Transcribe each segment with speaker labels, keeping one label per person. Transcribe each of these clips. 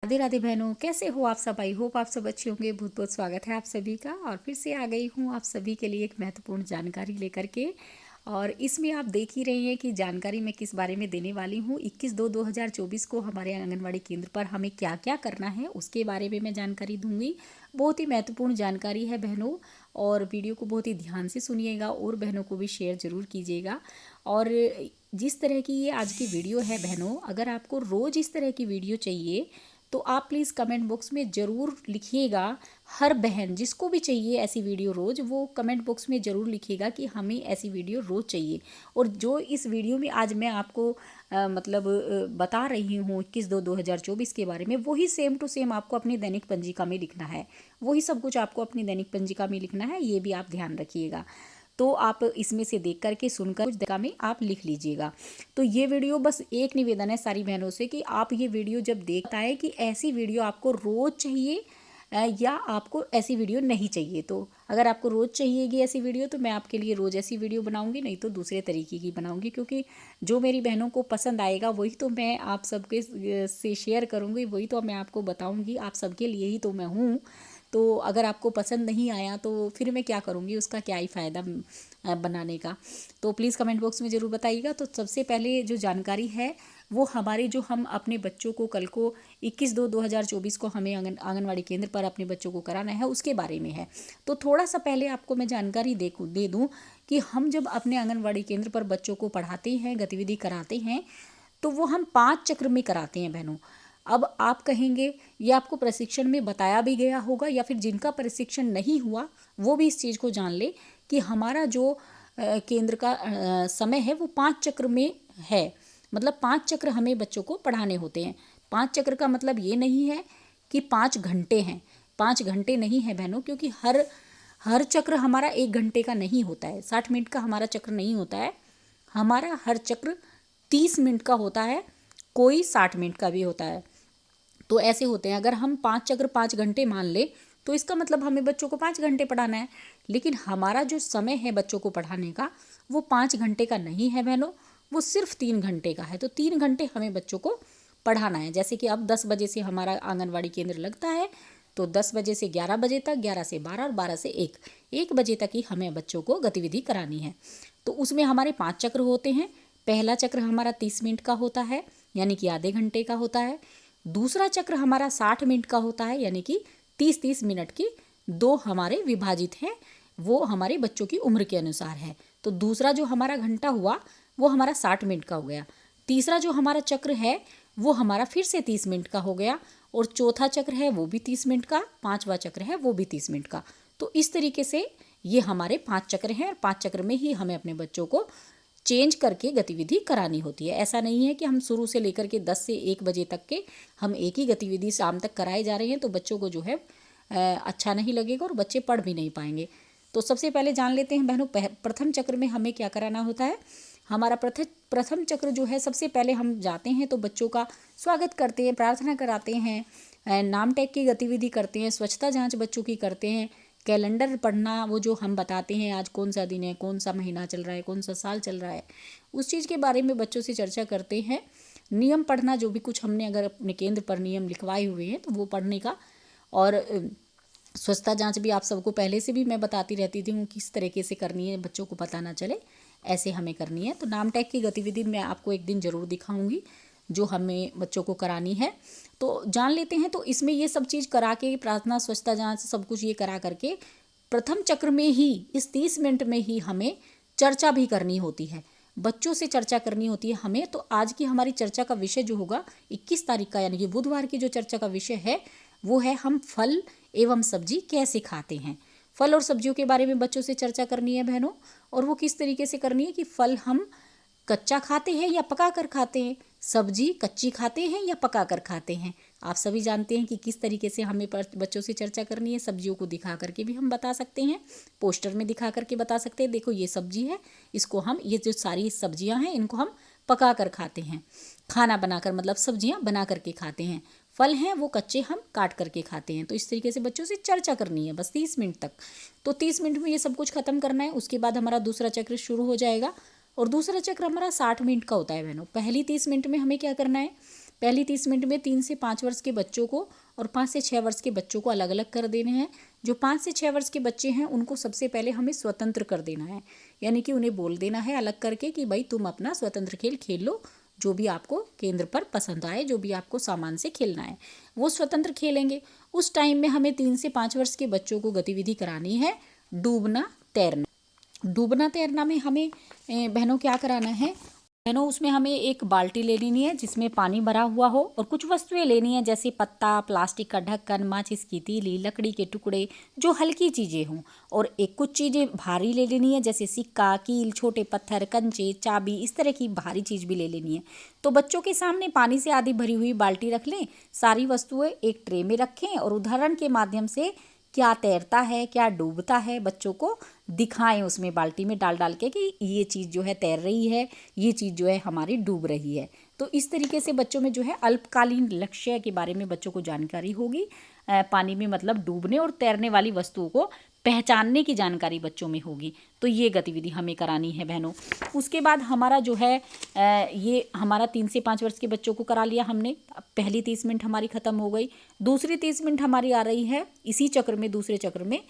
Speaker 1: राधे राधे बहनों, कैसे हो आप सब। आई होप आप सब अच्छे होंगे। बहुत बहुत स्वागत है आप सभी का। और फिर से आ गई हूँ आप सभी के लिए एक महत्वपूर्ण जानकारी लेकर के। और इसमें आप देख ही रही हैं कि जानकारी मैं किस बारे में देने वाली हूँ। 21/2/2024 को हमारे आंगनवाड़ी केंद्र पर हमें क्या क्या करना है उसके बारे में मैं जानकारी दूंगी। बहुत ही महत्वपूर्ण जानकारी है बहनों, और वीडियो को बहुत ही ध्यान से सुनिएगा और बहनों को भी शेयर ज़रूर कीजिएगा। और जिस तरह की ये आज की वीडियो है बहनों, अगर आपको रोज़ इस तरह की वीडियो चाहिए तो आप प्लीज़ कमेंट बॉक्स में ज़रूर लिखिएगा। हर बहन जिसको भी चाहिए ऐसी वीडियो रोज़, वो कमेंट बॉक्स में ज़रूर लिखिएगा कि हमें ऐसी वीडियो रोज़ चाहिए। और जो इस वीडियो में आज मैं आपको बता रही हूँ 21/2/2024 के बारे में, वही सेम टू सेम आपको अपनी दैनिक पंजिका में लिखना है। वही सब कुछ आपको अपनी दैनिक पंजिका में लिखना है, ये भी आप ध्यान रखिएगा। तो आप इसमें से देख करके सुनकर कुछ जगह में आप लिख लीजिएगा। तो ये वीडियो बस एक निवेदन है सारी बहनों से कि आप ये वीडियो जब देखता है कि ऐसी वीडियो आपको रोज़ चाहिए या आपको ऐसी वीडियो नहीं चाहिए। तो अगर आपको रोज़ चाहिएगी ऐसी वीडियो तो मैं आपके लिए रोज़ ऐसी वीडियो बनाऊंगी, नहीं तो दूसरे तरीके की बनाऊंगी। क्योंकि जो मेरी बहनों को पसंद आएगा वही तो मैं आप सबके से शेयर करूंगी, वही तो मैं आपको बताऊंगी। आप सबके लिए ही तो मैं हूँ। तो अगर आपको पसंद नहीं आया तो फिर मैं क्या करूँगी, उसका क्या ही फ़ायदा बनाने का। तो प्लीज़ कमेंट बॉक्स में ज़रूर बताइएगा। तो सबसे पहले जो जानकारी है वो हमारे जो हम अपने बच्चों को कल को 21/2/2024 को हमें आंगनवाड़ी केंद्र पर अपने बच्चों को कराना है उसके बारे में है। तो थोड़ा सा पहले आपको मैं जानकारी दे दूँ कि हम जब अपने आंगनवाड़ी केंद्र पर बच्चों को पढ़ाते हैं, गतिविधि कराते हैं, तो वो हम 5 चक्र में कराते हैं बहनों। अब आप कहेंगे ये आपको प्रशिक्षण में बताया भी गया होगा, या फिर जिनका प्रशिक्षण नहीं हुआ वो भी इस चीज़ को जान ले कि हमारा जो केंद्र का समय है वो 5 चक्र में है। मतलब 5 चक्र हमें बच्चों को पढ़ाने होते हैं। 5 चक्र का मतलब ये नहीं है कि 5 घंटे हैं। 5 घंटे नहीं है बहनों, क्योंकि हर हर चक्र हमारा 1 घंटे का नहीं होता है। 60 मिनट का हमारा चक्र नहीं होता है। हमारा हर चक्र 30 मिनट का होता है, कोई 60 मिनट का भी होता है। तो ऐसे होते हैं। अगर हम 5 चक्र 5 घंटे मान ले तो इसका मतलब हमें बच्चों को 5 घंटे पढ़ाना है। लेकिन हमारा जो समय है बच्चों को पढ़ाने का वो 5 घंटे का नहीं है बहनों, वो सिर्फ 3 घंटे का है। तो 3 घंटे हमें बच्चों को पढ़ाना है। जैसे कि अब 10 बजे से हमारा आंगनवाड़ी केंद्र लगता है, तो 10 बजे से 11 बजे तक, 11 से 12 और 12 से 1 बजे तक ही हमें बच्चों को गतिविधि करानी है। तो उसमें हमारे 5 चक्र होते हैं। पहला चक्र हमारा 30 मिनट का होता है, यानी कि आधे घंटे का होता है। दूसरा चक्र हमारा 60 मिनट का होता है, यानी कि 30-30 मिनट की दो हमारे विभाजित हैं। वो हमारे बच्चों की उम्र के अनुसार है। तो दूसरा जो हमारा घंटा हुआ वो हमारा 60 मिनट का हो गया। तीसरा जो हमारा चक्र है वो हमारा फिर से 30 मिनट का हो गया। और चौथा चक्र है वो भी 30 मिनट का। पांचवा चक्र है वो भी 30 मिनट का। तो इस तरीके से ये हमारे 5 चक्र हैं, और 5 चक्र में ही हमें अपने बच्चों को चेंज करके गतिविधि करानी होती है। ऐसा नहीं है कि हम शुरू से लेकर के 10 से 1 बजे तक के हम एक ही गतिविधि शाम तक कराए जा रहे हैं, तो बच्चों को जो है अच्छा नहीं लगेगा और बच्चे पढ़ भी नहीं पाएंगे। तो सबसे पहले जान लेते हैं बहनों, प्रथम चक्र में हमें क्या कराना होता है। हमारा प्रथम चक्र जो है, सबसे पहले हम जाते हैं तो बच्चों का स्वागत करते हैं, प्रार्थना कराते हैं, नाम टैग की गतिविधि करते हैं, स्वच्छता जाँच बच्चों की करते हैं, कैलेंडर पढ़ना, वो जो हम बताते हैं आज कौन सा दिन है, कौन सा महीना चल रहा है, कौन सा साल चल रहा है, उस चीज़ के बारे में बच्चों से चर्चा करते हैं। नियम पढ़ना, जो भी कुछ हमने अगर अपने केंद्र पर नियम लिखवाए हुए हैं तो वो पढ़ने का। और स्वच्छता जांच भी आप सबको पहले से भी मैं बताती रहती थी किस तरीके से करनी है, बच्चों को पता ना चले ऐसे हमें करनी है। तो नाम टैग की गतिविधि मैं आपको एक दिन ज़रूर दिखाऊंगी जो हमें बच्चों को करानी है। तो जान लेते हैं। तो इसमें ये सब चीज़ करा के, प्रार्थना, स्वच्छता जांच, सब कुछ ये करा करके प्रथम चक्र में ही इस 30 मिनट में ही हमें चर्चा भी करनी होती है, बच्चों से चर्चा करनी होती है हमें। तो आज की हमारी चर्चा का विषय जो होगा 21 तारीख का, यानी कि बुधवार की जो चर्चा का विषय है वो है हम फल एवं सब्जी कैसे खाते हैं। फल और सब्जियों के बारे में बच्चों से चर्चा करनी है बहनों। और वो किस तरीके से करनी है कि फल हम कच्चा खाते हैं या पका कर खाते हैं, सब्जी कच्ची खाते हैं या पका कर खाते हैं। आप सभी जानते हैं कि किस तरीके से हमें बच्चों से चर्चा करनी है। सब्जियों को दिखा करके भी हम बता सकते हैं, पोस्टर में दिखा करके बता सकते हैं, देखो ये सब्जी है, इसको हम, ये जो सारी सब्जियां हैं इनको हम पका कर खाते हैं, खाना बनाकर, मतलब सब्जियां बना करके खाते हैं। फल हैं वो कच्चे हम काट करके खाते हैं। तो इस तरीके से बच्चों से चर्चा करनी है बस 30 मिनट तक। तो 30 मिनट में ये सब कुछ खत्म करना है। उसके बाद हमारा दूसरा चक्र शुरू हो जाएगा। और दूसरा चक्र हमारा 60 मिनट का होता है बहनों। पहली 30 मिनट में हमें क्या करना है, पहली 30 मिनट में 3 से 5 वर्ष के बच्चों को और 5 से 6 वर्ष के बच्चों को अलग अलग कर देने हैं। जो 5 से 6 वर्ष के बच्चे हैं उनको सबसे पहले हमें स्वतंत्र कर देना है, यानी कि उन्हें बोल देना है अलग करके कि भाई तुम अपना स्वतंत्र खेल खेल लो, जो भी आपको केंद्र पर पसंद आए, जो भी आपको सामान से खेलना है वो स्वतंत्र खेलेंगे। उस टाइम में हमें 3 से 5 वर्ष के बच्चों को गतिविधि करानी है डूबना तैरना। डूबना तैरना में हमें बहनों क्या कराना है, बहनों उसमें हमें एक बाल्टी ले लेनी है जिसमें पानी भरा हुआ हो और कुछ वस्तुएं लेनी है जैसे पत्ता, प्लास्टिक का ढक्कन, माचिस की तीली, लकड़ी के टुकड़े, जो हल्की चीज़ें हों, और एक कुछ चीज़ें भारी ले लेनी है जैसे सिक्का, कील, छोटे पत्थर, कंचे, चाबी, इस तरह की भारी चीज़ भी ले लेनी है। तो बच्चों के सामने पानी से आधी भरी हुई बाल्टी रख लें, सारी वस्तुएं एक ट्रे में रखें और उदाहरण के माध्यम से क्या तैरता है क्या डूबता है बच्चों को दिखाएं, उसमें बाल्टी में डाल डाल के कि ये चीज़ जो है तैर रही है, ये चीज़ जो है हमारी डूब रही है। तो इस तरीके से बच्चों में जो है अल्पकालीन लक्ष्य के बारे में बच्चों को जानकारी होगी। पानी में मतलब डूबने और तैरने वाली वस्तुओं को पहचानने की जानकारी बच्चों में होगी। तो ये गतिविधि हमें करानी है बहनों। उसके बाद हमारा जो है ये हमारा 3 से 5 वर्ष के बच्चों को करा लिया हमने। पहली 30 मिनट हमारी ख़त्म हो गई। दूसरी 30 मिनट हमारी आ रही है इसी चक्र में, दूसरे चक्र में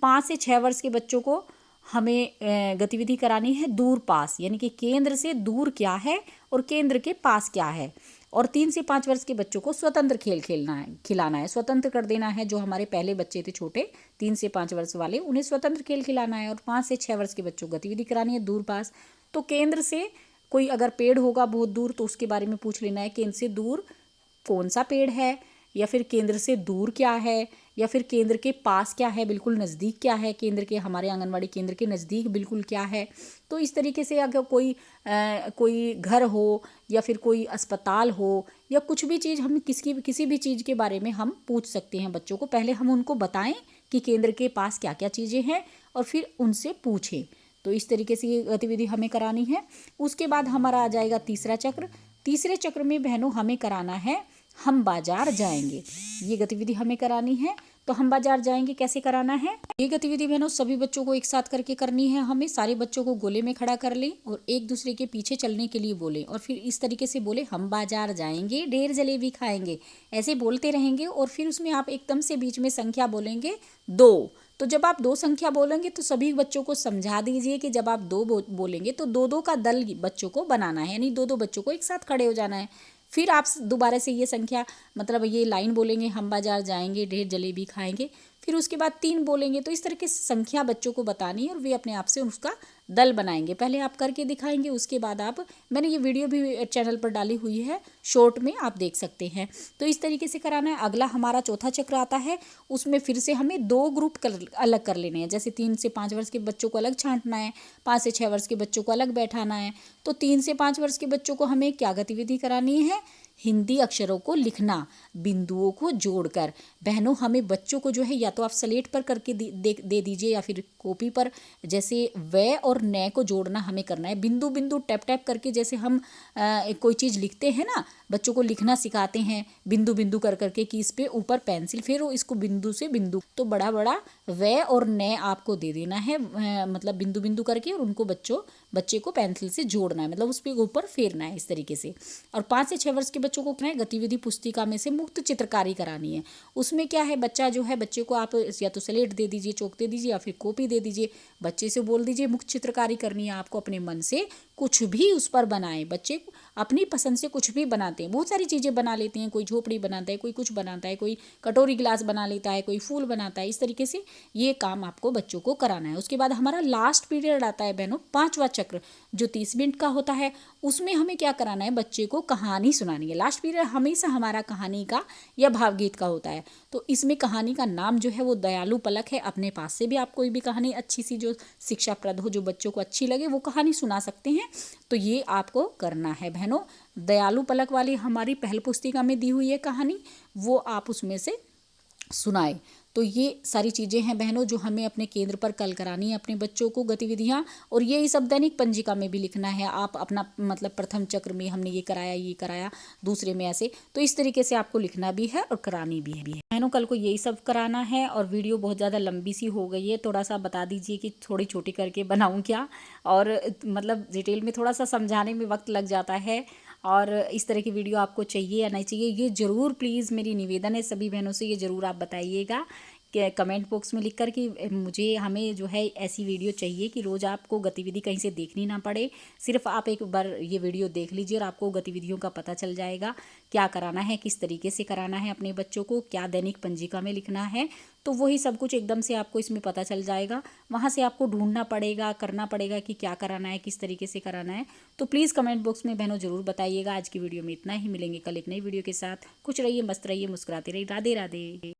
Speaker 1: 5 से 6 वर्ष के बच्चों को हमें गतिविधि करानी है दूर पास, यानी कि केंद्र से दूर क्या है और केंद्र के पास क्या है। और 3 से 5 वर्ष के बच्चों को स्वतंत्र खेल खिलाना है, स्वतंत्र कर देना है। जो हमारे पहले बच्चे थे छोटे 3 से 5 वर्ष वाले, उन्हें स्वतंत्र खेल खिलाना है। और 5 से 6 वर्ष के बच्चों को गतिविधि करानी है दूर पास। तो केंद्र से कोई अगर पेड़ होगा बहुत दूर तो उसके बारे में पूछ लेना है, केंद्र से दूर कौन सा पेड़ है, या फिर केंद्र से दूर क्या है, या फिर केंद्र के पास क्या है, बिल्कुल नज़दीक क्या है, केंद्र के हमारे आंगनवाड़ी केंद्र के नज़दीक बिल्कुल क्या है। तो इस तरीके से अगर कोई घर हो या फिर कोई अस्पताल हो या कुछ भी चीज़, हम किसी भी चीज़ के बारे में हम पूछ सकते हैं बच्चों को। पहले हम उनको बताएं कि केंद्र के पास क्या क्या चीज़ें हैं और फिर उनसे पूछें। तो इस तरीके से ये गतिविधि हमें करानी है। उसके बाद हमारा आ जाएगा तीसरा चक्र। तीसरे चक्र में बहनों हमें कराना है हम बाजार जाएंगे। ये गतिविधि हमें करानी है। तो हम बाजार जाएंगे कैसे कराना है, ये गतिविधि बहनों सभी बच्चों को एक साथ करके करनी है। हमें सारे बच्चों को गोले में खड़ा कर लें और एक दूसरे के पीछे चलने के लिए बोलें और फिर इस तरीके से बोले हम बाजार जाएंगे, ढेर जलेबी खाएंगे, ऐसे बोलते रहेंगे। और फिर उसमें आप एकदम से बीच में संख्या बोलेंगे 2। तो जब आप 2 संख्या बोलेंगे तो सभी बच्चों को समझा दीजिए कि जब आप 2 बोलेंगे तो 2-2 का दल बच्चों को बनाना है, यानी 2-2 बच्चों को एक साथ खड़े हो जाना है। फिर आप दोबारा से ये संख्या मतलब ये लाइन बोलेंगे हम बाजार जाएंगे, ढेर जलेबी खाएंगे, फिर उसके बाद 3 बोलेंगे। तो इस तरह की संख्या बच्चों को बतानी है और वे अपने आप से उसका दल बनाएंगे। पहले आप करके दिखाएंगे, उसके बाद मैंने ये वीडियो भी चैनल पर डाली हुई है, शॉर्ट में आप देख सकते हैं। तो इस तरीके से कराना है। अगला हमारा चौथा चक्र आता है, उसमें फिर से हमें 2 ग्रुप अलग कर लेने हैं। जैसे 3 से 5 वर्ष के बच्चों को अलग छांटना है, 5 से 6 वर्ष के बच्चों को अलग बैठाना है। तो 3 से 5 वर्ष के बच्चों को हमें क्या गतिविधि करानी है, हिंदी अक्षरों को लिखना बिंदुओं को जोड़कर। बहनों हमें बच्चों को जो है या तो आप स्लेट पर करके दे दीजिए या फिर कॉपी पर, जैसे व और न को जोड़ना हमें करना है। बिंदु बिंदु टैप टैप करके, जैसे हम कोई चीज़ लिखते हैं ना, बच्चों को लिखना सिखाते हैं बिंदु बिंदु कर करके कि इस पे ऊपर पेंसिल फेरो, इसको बिंदु से बिंदु, तो बड़ा बड़ा व और न आपको दे देना है, मतलब बिंदु बिंदु करके, और उनको बच्चे को पेंसिल से जोड़ना है, मतलब उस पर ऊपर फेरना है इस तरीके से। और 5 से 6 वर्ष के बच्चों को गतिविधि पुस्तिका में से मुक्त चित्रकारी करानी है। उसमें क्या है, बच्चे को आप या तो स्लेट दे दीजिए, चौक दे दीजिए, या फिर कॉपी दे दीजिए। बच्चे से बोल दीजिए मुक्त चित्रकारी करनी है आपको, अपने मन से कुछ भी उस पर बनाएं। बच्चे अपनी पसंद से कुछ भी बनाते हैं, बहुत सारी चीज़ें बना लेते हैं। कोई झोपड़ी बनाता है, कोई कुछ बनाता है, कोई कटोरी गिलास बना लेता है, कोई फूल बनाता है। इस तरीके से ये काम आपको बच्चों को कराना है। उसके बाद हमारा लास्ट पीरियड आता है बहनों, 5वां चक्र, जो 30 मिनट का होता है। उसमें हमें क्या कराना है, बच्चे को कहानी सुनानी है। लास्ट पीरियड हमेशा हमारा कहानी का या भावगीत का होता है। तो इसमें कहानी का नाम जो है वो दयालु पलक है। अपने पास से भी आप कोई भी कहानी अच्छी सी जो शिक्षाप्रद हो, जो बच्चों को अच्छी लगे, वो कहानी सुना सकते हैं। तो ये आपको करना है बहनों। दयालु पलक वाली हमारी पहल पुस्तिका में दी हुई है कहानी, वो आप उसमें से सुनाए। तो ये सारी चीज़ें हैं बहनों जो हमें अपने केंद्र पर कल करानी है अपने बच्चों को गतिविधियाँ। और ये सब दैनिक पंजिका में भी लिखना है। आप अपना मतलब प्रथम चक्र में हमने ये कराया, दूसरे में ऐसे। तो इस तरीके से आपको लिखना भी है और करानी भी है बहनों। कल को यही सब कराना है। और वीडियो बहुत ज़्यादा लंबी सी हो गई है, थोड़ा सा बता दीजिए कि थोड़ी छोटी करके बनाऊँ क्या, और मतलब डिटेल में थोड़ा सा समझाने में वक्त लग जाता है। और इस तरह की वीडियो आपको चाहिए या नहीं चाहिए, ये ज़रूर प्लीज़ मेरी निवेदन है सभी बहनों से, ये ज़रूर आप बताइएगा कि कमेंट बॉक्स में लिख कर कि मुझे हमें जो है ऐसी वीडियो चाहिए कि रोज़ आपको गतिविधि कहीं से देखनी ना पड़े। सिर्फ आप एक बार ये वीडियो देख लीजिए और आपको गतिविधियों का पता चल जाएगा, क्या कराना है, किस तरीके से कराना है अपने बच्चों को, क्या दैनिक पंजिका में लिखना है। तो वही सब कुछ एकदम से आपको इसमें पता चल जाएगा। वहाँ से आपको ढूंढना पड़ेगा, करना पड़ेगा कि क्या कराना है, किस तरीके से कराना है। तो प्लीज़ कमेंट बॉक्स में बहनों ज़रूर बताइएगा। आज की वीडियो में इतना ही, मिलेंगे कल एक नई वीडियो के साथ। खुश रहिए, मस्त रहिए, मुस्कुराते रहिए। राधे राधे।